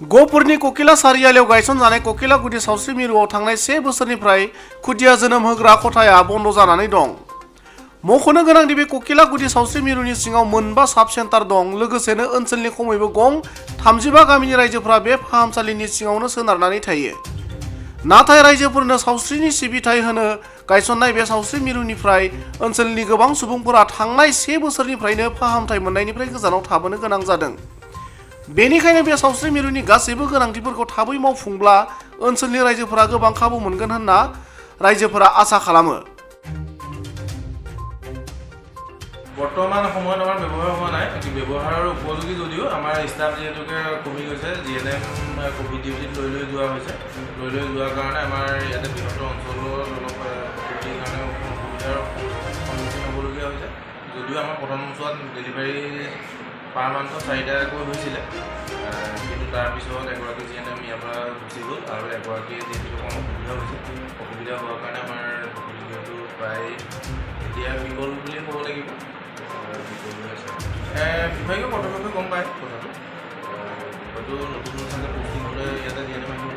गहपुरनि ककिला सारियालियाव गायसनजानाय ककिला गुदि सावस्रि मिरुआव थांनाय 1 बोसोरनिफ्राय खुदिया जोनोम होग्रा खथाया बन्द जानानै दं। मख'नो गोनांदि बे ककिला गुदि सावस्रि मिरुनि सिङाव मोनबा साब सेन्टार दं। लोगोसेनो ओनसोलनि खमैबो गं 35 गामिनि रायजोफोरा बे फाहामसालिनि सिङावनो सोनारनानै थायो। नाथाय रायजोफोरनो सावस्रिनि सिबिथाय होनो गायसननाय बे सावस्रि मिरुनिफ्राय ओनसोलनि गोबां सुबुंफोरा थांनाय 1 बोसोरनिफ्रायनो फाहामथाय मोननायनिफ्राय गोजानाव थाबोनो गोनां जादों। बेनिखायनो बे सावस्रि मिरुनि गासैबो गोनांथिफोरखौ थाबै मावफुंब्ला ओनसोलनि रायजोफोरा गोबां खाबु मोनगोन होनना रायजोफोरा आसा खालामो। বর্তমান সময়ত আমাৰ ব্যৱহাৰ হোৱা নাই, কিন্তু ব্যৱহাৰৰ উপযোগী যদিও আমাৰ ষ্টাফ যিহেতুকে কমি গৈছে, জিএনএম কোভিড ডিউটিত লৈ যোৱা হৈছে। লৈ যোৱাৰ কাৰণে আমাৰ ইয়াতে বৃহত্তৰ অঞ্চলত অলপ প্ৰকৃতিৰ কাৰণে অসুবিধাৰ সন্মুখীন হ'বলগীয়া হৈছে। যদিও আমাৰ প্ৰথম অঞ্চলত ডেলিভাৰী পাৰ মান্থত 4টাকৈ হৈছিলে, কিন্তু তাৰপিছত এগৰাকী জিএনএম ইয়াৰ পৰা গুচি গ'ল আৰু এগৰাকীয়ে যিহেতু অকণমান অসুবিধা হোৱাৰ কাৰণে আমাৰ যিহেতু প্ৰায় এতিয়া বিকল বুলিয়ে ক'ব লাগিব। বিভাগীয় কৰ্তৃপক্ষই গম পায় কথাটো, হয়তো নতুন চাগে পষ্টিং হ'লে ইয়াতে জিএনএম আহিব।